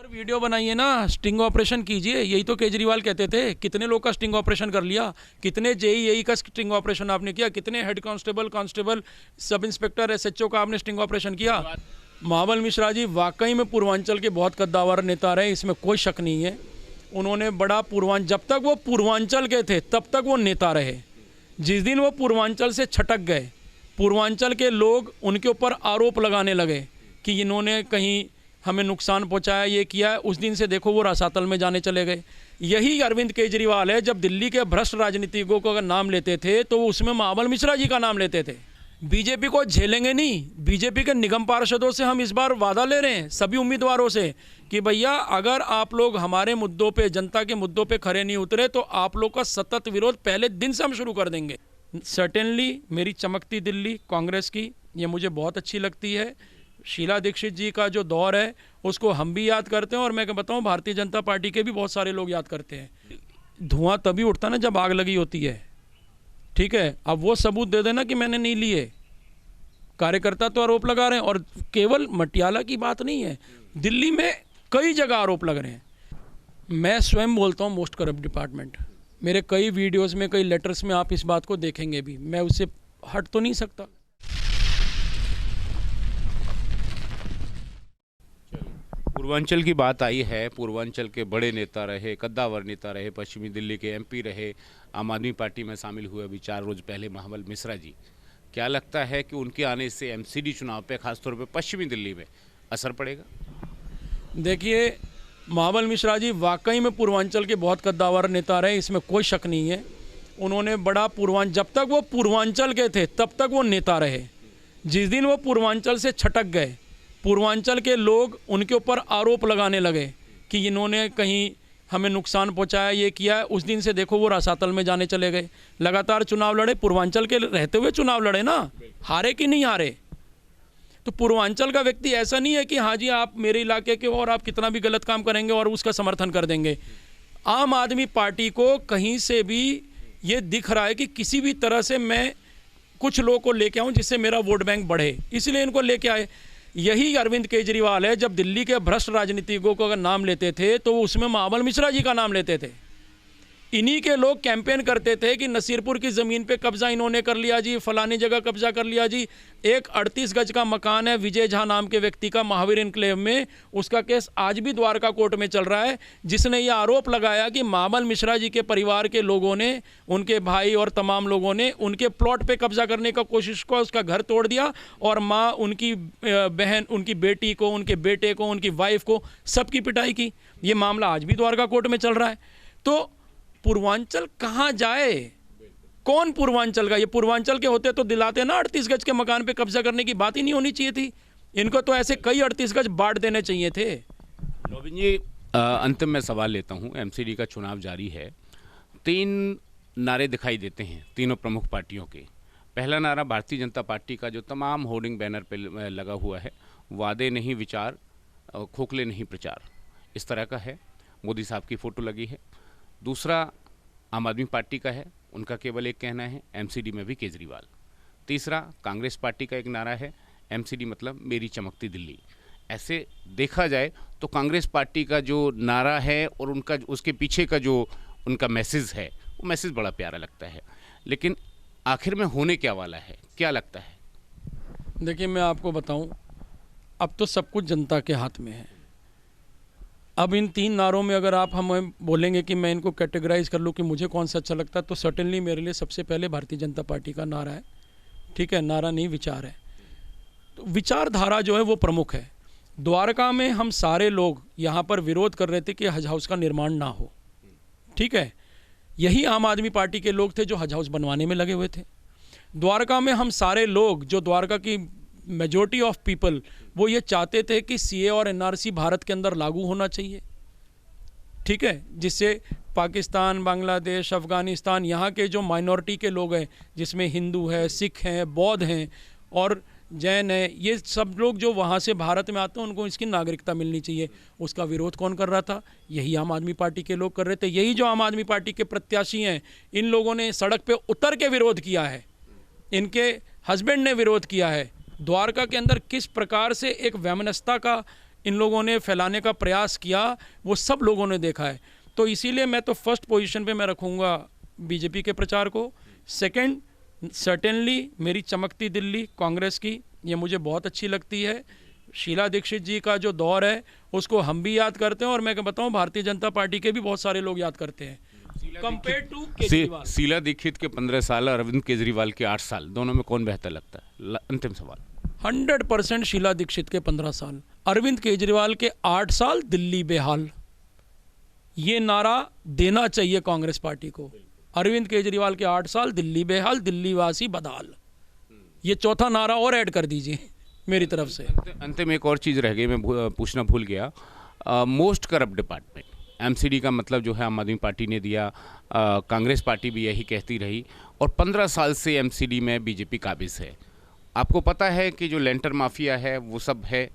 Sir video बनाइए ना, sting operation कीजिए। यही तो केजरीवाल कहते थे। कितने लोग का स्टिंग ऑपरेशन कर लिया, कितने जेईई का स्टिंग ऑपरेशन आपने किया, कितने head constable sub inspector SHO का आपने स्टिंग ऑपरेशन किया। महाबल मिश्रा जी वाकई में पूर्वांचल के बहुत कद्दावर नेता रहे, इसमें कोई शक नहीं है। उन्होंने बड़ा जब तक वो पूर्वांचल के थे तब तक वो नेता रहे। जिस दिन वो पूर्वांचल से छटक गए, पूर्वांचल के लोग उनके ऊपर आरोप लगाने लगे कि इन्होंने कहीं हमें नुकसान पहुंचाया, ये किया है, उस दिन से देखो वो रसातल में जाने चले गए। यही अरविंद केजरीवाल है, जब दिल्ली के भ्रष्ट राजनीतिकों का नाम लेते थे तो उसमें महाबल मिश्रा जी का नाम लेते थे। बीजेपी को झेलेंगे नहीं। बीजेपी के निगम पार्षदों से हम इस बार वादा ले रहे हैं, सभी उम्मीदवारों से, कि भैया अगर आप लोग हमारे मुद्दों पे, जनता के मुद्दों पे खड़े नहीं उतरे तो आप लोग का सतत विरोध पहले दिन से हम शुरू कर देंगे। सर्टेनली मेरी चमकती दिल्ली कांग्रेस की, ये मुझे बहुत अच्छी लगती है। शीला दीक्षित जी का जो दौर है उसको हम भी याद करते हैं, और मैं बताऊं भारतीय जनता पार्टी के भी बहुत सारे लोग याद करते हैं। धुआं तभी उठता ना जब आग लगी होती है, ठीक है। अब वो सबूत दे देना कि मैंने नहीं लिए। कार्यकर्ता तो आरोप लगा रहे हैं, और केवल मटियाला की बात नहीं है, दिल्ली में कई जगह आरोप लग रहे हैं। मैं स्वयं बोलता हूँ मोस्ट करप्ट डिपार्टमेंट। मेरे कई वीडियोज़ में, कई लेटर्स में आप इस बात को देखेंगे भी, मैं उससे हट तो नहीं सकता। पूर्वांचल की बात आई है। पूर्वांचल के बड़े नेता रहे, कद्दावर नेता रहे, पश्चिमी दिल्ली के एमपी रहे, आम आदमी पार्टी में शामिल हुए अभी 4 रोज पहले महाबल मिश्रा जी। क्या लगता है कि उनके आने से एमसीडी चुनाव पे, खासतौर पे पश्चिमी दिल्ली में असर पड़ेगा? देखिए, महाबल मिश्रा जी वाकई में पूर्वांचल के बहुत कद्दावर नेता रहे, इसमें कोई शक नहीं है। उन्होंने बड़ा जब तक वो पूर्वांचल के थे तब तक वो नेता रहे। जिस दिन वो पूर्वांचल से छटक गए, पूर्वांचल के लोग उनके ऊपर आरोप लगाने लगे कि इन्होंने कहीं हमें नुकसान पहुंचाया, ये किया है, उस दिन से देखो वो रसातल में जाने चले गए। लगातार चुनाव लड़े, पूर्वांचल के रहते हुए चुनाव लड़े ना, हारे कि नहीं हारे। तो पूर्वांचल का व्यक्ति ऐसा नहीं है कि हाँ जी आप मेरे इलाके के हो और आप कितना भी गलत काम करेंगे और उसका समर्थन कर देंगे। आम आदमी पार्टी को कहीं से भी ये दिख रहा है कि किसी भी तरह से मैं कुछ लोगों को लेके आऊँ जिससे मेरा वोट बैंक बढ़े, इसलिए इनको लेके आए। यही अरविंद केजरीवाल है, जब दिल्ली के भ्रष्ट राजनीतिकों का नाम लेते थे तो उसमें महाबल मिश्रा जी का नाम लेते थे। इन्हीं के लोग कैंपेन करते थे कि नसीरपुर की ज़मीन पे कब्जा इन्होंने कर लिया जी, फलानी जगह कब्जा कर लिया जी। एक 38 गज का मकान है विजय झा नाम के व्यक्ति का महावीर इनक्लेव में, उसका केस आज भी द्वारका कोर्ट में चल रहा है, जिसने ये आरोप लगाया कि महाबल मिश्रा जी के परिवार के लोगों ने, उनके भाई और तमाम लोगों ने उनके प्लॉट पे कब्जा करने का कोशिश को, उसका घर तोड़ दिया, और माँ, उनकी बहन, उनकी बेटी को, उनके बेटे को, उनकी वाइफ को, सबकी पिटाई की। ये मामला आज भी द्वारका कोर्ट में चल रहा है। तो पूर्वांचल कहाँ जाए? कौन पूर्वांचल का? ये पूर्वांचल के होते तो दिलाते ना 38 गज के मकान पे कब्जा करने की बात ही नहीं होनी चाहिए थी। इनको तो ऐसे कई 38 गज बांट देने चाहिए थे। रोबिन जी, अंतिम में सवाल लेता हूँ। एमसीडी का चुनाव जारी है, 3 नारे दिखाई देते हैं तीनों प्रमुख पार्टियों के। पहला नारा भारतीय जनता पार्टी का जो तमाम होर्डिंग बैनर पे लगा हुआ है, वादे नहीं विचार, खोखले नहीं प्रचार, इस तरह का है। मोदी साहब की फ़ोटो लगी है। दूसरा आम आदमी पार्टी का है, उनका केवल एक कहना है, एमसीडी में भी केजरीवाल। तीसरा कांग्रेस पार्टी का एक नारा है, एमसीडी मतलब मेरी चमकती दिल्ली। ऐसे देखा जाए तो कांग्रेस पार्टी का जो नारा है और उनका उसके पीछे का जो उनका मैसेज है, वो मैसेज बड़ा प्यारा लगता है। लेकिन आखिर में होने क्या वाला है, क्या लगता है? देखिए, मैं आपको बताऊं, अब तो सब कुछ जनता के हाथ में है। अब इन 3 नारों में अगर आप हमें बोलेंगे कि मैं इनको कैटेगराइज कर लूँ कि मुझे कौन सा अच्छा लगता है, तो सर्टेनली मेरे लिए सबसे पहले भारतीय जनता पार्टी का नारा है। ठीक है, नारा नहीं विचार है। तो विचारधारा जो है वो प्रमुख है। द्वारका में हम सारे लोग यहाँ पर विरोध कर रहे थे कि हज हाउस का निर्माण ना हो। ठीक है, यही आम आदमी पार्टी के लोग थे जो हज हाउस बनवाने में लगे हुए थे। द्वारका में हम सारे लोग, जो द्वारका की मेजॉरिटी ऑफ पीपल, वो ये चाहते थे कि सीए और एनआरसी भारत के अंदर लागू होना चाहिए। ठीक है, जिससे पाकिस्तान, बांग्लादेश, अफ़गानिस्तान, यहाँ के जो माइनॉरिटी के लोग हैं, जिसमें हिंदू है, सिख हैं, बौद्ध हैं और जैन है, ये सब लोग जो वहाँ से भारत में आते हैं उनको इसकी नागरिकता मिलनी चाहिए। उसका विरोध कौन कर रहा था? यही आम आदमी पार्टी के लोग कर रहे थे। यही जो आम आदमी पार्टी के प्रत्याशी हैं, इन लोगों ने सड़क पे उतर के विरोध किया है। इनके हस्बैंड ने विरोध किया है। द्वारका के अंदर किस प्रकार से एक वैमनस्यता का इन लोगों ने फैलाने का प्रयास किया वो सब लोगों ने देखा है। तो इसीलिए मैं तो फर्स्ट पोजीशन पे मैं रखूँगा बीजेपी के प्रचार को। सेकंड, सर्टेनली मेरी चमकती दिल्ली कांग्रेस की, ये मुझे बहुत अच्छी लगती है। शीला दीक्षित जी का जो दौर है उसको हम भी याद करते हैं, और मैं बताऊं भारतीय जनता पार्टी के भी बहुत सारे लोग याद करते हैं कंपेयर टू केजरीवाल। शीला दीक्षित के 15 साल और अरविंद केजरीवाल के 8 साल, दोनों में कौन बेहतर लगता है? अंतिम सवाल। 100% शीला दीक्षित के 15 साल, अरविंद केजरीवाल के 8 साल, दिल्ली बेहाल। ये नारा देना चाहिए कांग्रेस पार्टी को। अरविंद केजरीवाल के 8 साल, दिल्ली बेहाल, दिल्ली वासी बदहाल। ये चौथा नारा और ऐड कर दीजिए मेरी तरफ से। अंतिम एक और चीज़ रह गई, मैं पूछना भूल गया। मोस्ट करप्ट डिपार्टमेंट एमसीडी का मतलब जो है आम आदमी पार्टी ने दिया, कांग्रेस पार्टी भी यही कहती रही, और 15 साल से एमसीडी में बीजेपी काबिज है। आपको पता है कि जो लेंटर माफिया है वो सब है,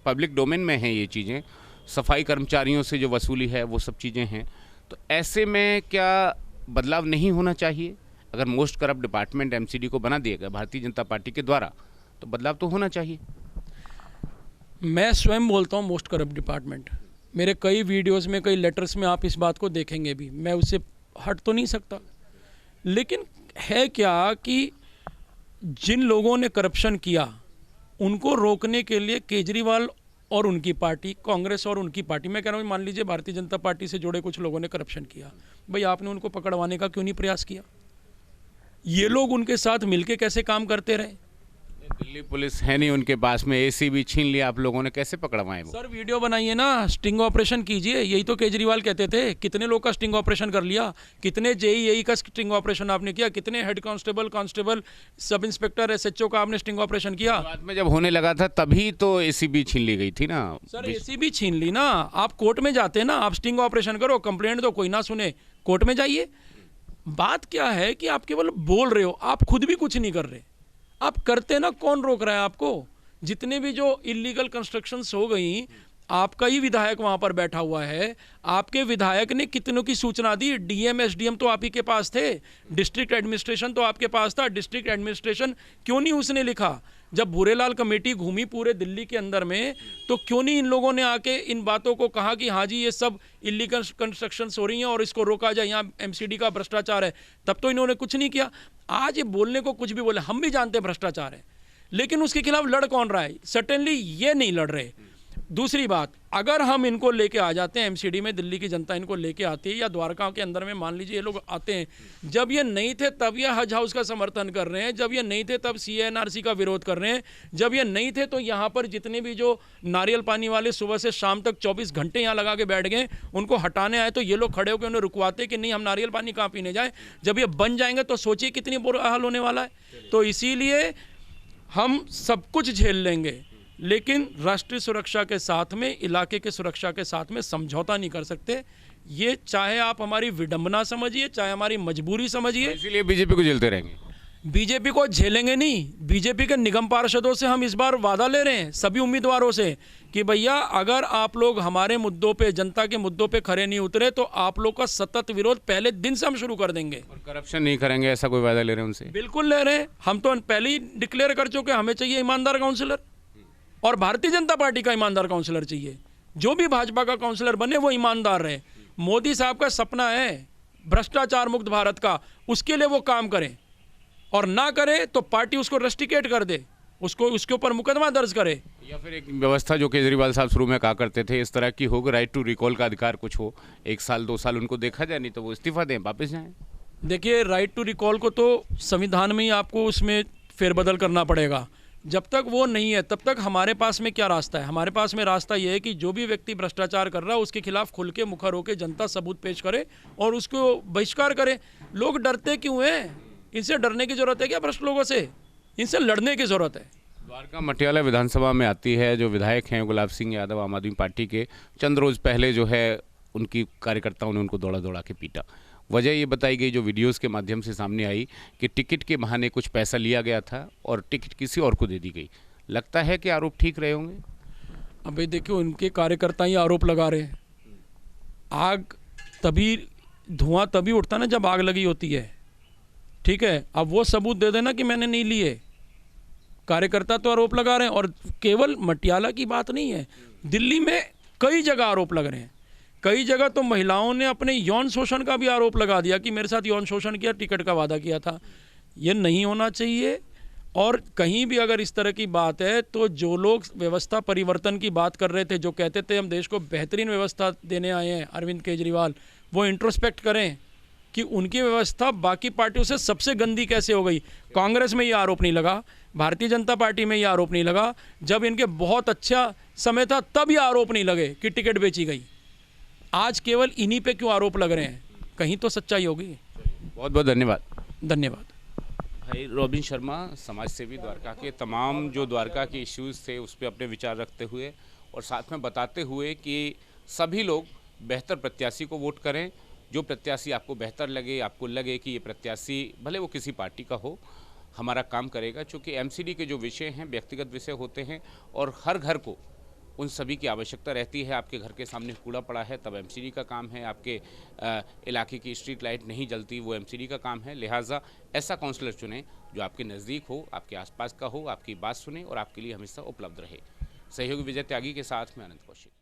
पब्लिक डोमेन में है ये चीज़ें, सफाई कर्मचारियों से जो वसूली है वो सब चीज़ें हैं। तो ऐसे में क्या बदलाव नहीं होना चाहिए? अगर मोस्ट करप्ट डिपार्टमेंट एमसीडी को बना दिया गया भारतीय जनता पार्टी के द्वारा, तो बदलाव तो होना चाहिए। मैं स्वयं बोलता हूँ मोस्ट करप्ट डिपार्टमेंट। मेरे कई वीडियोस में, कई लेटर्स में आप इस बात को देखेंगे भी, मैं उससे हट तो नहीं सकता। लेकिन है क्या कि जिन लोगों ने करप्शन किया उनको रोकने के लिए केजरीवाल और उनकी पार्टी, कांग्रेस और उनकी पार्टी, मैं कह रहा हूँ मान लीजिए भारतीय जनता पार्टी से जुड़े कुछ लोगों ने करप्शन किया, भाई आपने उनको पकड़वाने का क्यों नहीं प्रयास किया? ये लोग उनके साथ मिलके कैसे काम करते रहे? दिल्ली पुलिस है नहीं उनके पास में, एसी भी छीन लिया, आप लोगों ने कैसे पकड़वाए वो? सर वीडियो बनाइए ना, स्टिंग ऑपरेशन कीजिए। यही तो केजरीवाल कहते थे। कितने लोग का स्टिंग ऑपरेशन कर लिया, कितने जेईई का स्टिंग ऑपरेशन आपने किया, कितने head constable, sub inspector, SHO का आपने स्टिंग ऑपरेशन किया? बाद में जब होने लगा था तभी तो एसी भी छीन ली गई थी ना सर। एसी भी छीन ली ना। आप कोर्ट में जाते ना, आप स्टिंग ऑपरेशन करो, कंप्लेंट दो, कोई ना सुने, कोर्ट में जाइए। बात क्या है कि आप केवल बोल रहे हो, आप खुद भी कुछ नहीं कर रहे। आप करते ना, कौन रोक रहा है आपको? जितने भी जो इलीगल कंस्ट्रक्शंस हो गई, आपका ही विधायक वहां पर बैठा हुआ है। आपके विधायक ने कितनों की सूचना दी? डीएम एसडीएम तो आप ही के पास थे, डिस्ट्रिक्ट एडमिनिस्ट्रेशन तो आपके पास था। डिस्ट्रिक्ट एडमिनिस्ट्रेशन क्यों नहीं उसने लिखा? जब भूरेलाल कमेटी घूमी पूरे दिल्ली के अंदर में, तो क्यों नहीं इन लोगों ने आके इन बातों को कहा कि हाँ जी ये सब इलीगल कंस्ट्रक्शंस हो रही हैं और इसको रोका जाए, यहाँ एमसीडी का भ्रष्टाचार है? तब तो इन्होंने कुछ नहीं किया। आज ये बोलने को कुछ भी बोले, हम भी जानते हैं भ्रष्टाचार है, लेकिन उसके खिलाफ लड़ कौन रहा है? सर्टेनली ये नहीं लड़ रहे। दूसरी बात, अगर हम इनको लेके आ जाते हैं एमसीडी में, दिल्ली की जनता इनको लेके आती है, या द्वारका के अंदर में मान लीजिए ये लोग आते हैं, जब ये नहीं थे तब ये हज हाउस का समर्थन कर रहे हैं, जब ये नहीं थे तब सीएनआरसी का विरोध कर रहे हैं, जब ये नहीं थे तो यहाँ पर जितने भी जो नारियल पानी वाले सुबह से शाम तक 24 घंटे यहाँ लगा के बैठ गए, उनको हटाने आए तो ये लोग खड़े होकर उन्हें रुकवाते कि नहीं हम नारियल पानी कहाँ पीने जाए। जब ये बन जाएंगे तो सोचिए कितनी बुरा हाल होने वाला है। तो इसीलिए हम सब कुछ झेल लेंगे, लेकिन राष्ट्रीय सुरक्षा के साथ में, इलाके के सुरक्षा के साथ में समझौता नहीं कर सकते। ये चाहे आप हमारी विडंबना समझिए, चाहे हमारी मजबूरी समझिए। इसीलिए बीजेपी को झेलते रहेंगे। बीजेपी को झेलेंगे नहीं। बीजेपी के निगम पार्षदों से हम इस बार वादा ले रहे हैं, सभी उम्मीदवारों से, कि भैया अगर आप लोग हमारे मुद्दों पे, जनता के मुद्दों पे खड़े नहीं उतरे तो आप लोग का सतत विरोध पहले दिन से हम शुरू कर देंगे। और करप्शन नहीं करेंगे, ऐसा कोई वादा ले रहे हैं उनसे? बिल्कुल ले रहे हैं। हम तो पहले ही डिक्लेयर कर चुके, हमें चाहिए ईमानदार काउंसलर, और भारतीय जनता पार्टी का ईमानदार काउंसलर चाहिए। जो भी भाजपा का काउंसलर बने वो ईमानदार रहे। मोदी साहब का सपना है भ्रष्टाचार मुक्त भारत का, उसके लिए वो काम करें, और ना करे तो पार्टी उसको रस्टिकेट कर दे, उसको उसके ऊपर मुकदमा दर्ज करे। या फिर एक व्यवस्था जो केजरीवाल साहब शुरू में कहा करते थे, इस तरह की हो, राइट टू रिकॉल का अधिकार कुछ हो, 1 साल 2 साल उनको देखा जाए, नहीं तो वो इस्तीफा दें, वापस जाएं। देखिए, राइट टू रिकॉल को तो संविधान में ही आपको उसमें फेरबदल करना पड़ेगा। जब तक वो नहीं है तब तक हमारे पास में क्या रास्ता है? हमारे पास में रास्ता ये है कि जो भी व्यक्ति भ्रष्टाचार कर रहा है उसके खिलाफ खुल के मुखर होकर जनता सबूत पेश करे और उसको बहिष्कार करे। लोग डरते क्यों हैं? इनसे डरने की जरूरत है क्या? भ्रष्ट लोगों से इनसे लड़ने की जरूरत है। द्वारका मटियाला विधानसभा में आती है, जो विधायक हैं गुलाब सिंह यादव आम आदमी पार्टी के, चंद रोज़ पहले जो है उनकी कार्यकर्ताओं ने उनको दौड़ा दौड़ा के पीटा। वजह ये बताई गई, जो वीडियोस के माध्यम से सामने आई, कि टिकट के बहाने कुछ पैसा लिया गया था और टिकट किसी और को दे दी गई। लगता है कि आरोप ठीक रहे होंगे? अबे देखिए, उनके कार्यकर्ता ही आरोप लगा रहे हैं। आग तभी, धुआं तभी उठता ना जब आग लगी होती है, ठीक है? अब वो सबूत दे देना कि मैंने नहीं लिए, कार्यकर्ता तो आरोप लगा रहे हैं, और केवल मटियाला की बात नहीं है, दिल्ली में कई जगह आरोप लग रहे हैं। कई जगह तो महिलाओं ने अपने यौन शोषण का भी आरोप लगा दिया कि मेरे साथ यौन शोषण किया, टिकट का वादा किया था। ये नहीं होना चाहिए। और कहीं भी अगर इस तरह की बात है तो जो लोग व्यवस्था परिवर्तन की बात कर रहे थे, जो कहते थे हम देश को बेहतरीन व्यवस्था देने आए हैं, अरविंद केजरीवाल, वो इंट्रोस्पेक्ट करें कि उनकी व्यवस्था बाकी पार्टियों से सबसे गंदी कैसे हो गई। कांग्रेस में ये आरोप नहीं लगा, भारतीय जनता पार्टी में ये आरोप नहीं लगा, जब इनके बहुत अच्छा समय था तब ये आरोप नहीं लगे कि टिकट बेची गई। आज केवल इन्हीं पे क्यों आरोप लग रहे हैं? कहीं तो सच्चाई होगी। बहुत बहुत धन्यवाद। धन्यवाद। भाई रॉबिन शर्मा, समाज सेवी द्वारका के, तमाम जो द्वारका के इश्यूज़ थे उस पर अपने विचार रखते हुए और साथ में बताते हुए कि सभी लोग बेहतर प्रत्याशी को वोट करें। जो प्रत्याशी आपको बेहतर लगे, आपको लगे कि ये प्रत्याशी भले वो किसी पार्टी का हो, हमारा काम करेगा। चूँकि एमसीडी के जो विषय हैं व्यक्तिगत विषय होते हैं और हर घर को उन सभी की आवश्यकता रहती है। आपके घर के सामने कूड़ा पड़ा है तब एमसीडी का काम है, आपके इलाके की स्ट्रीट लाइट नहीं जलती वो एमसीडी का काम है। लिहाजा ऐसा काउंसलर चुनें जो आपके नज़दीक हो, आपके आसपास का हो, आपकी बात सुने और आपके लिए हमेशा उपलब्ध रहे। सहयोगी विजय त्यागी के साथ में आनंद कौशिक।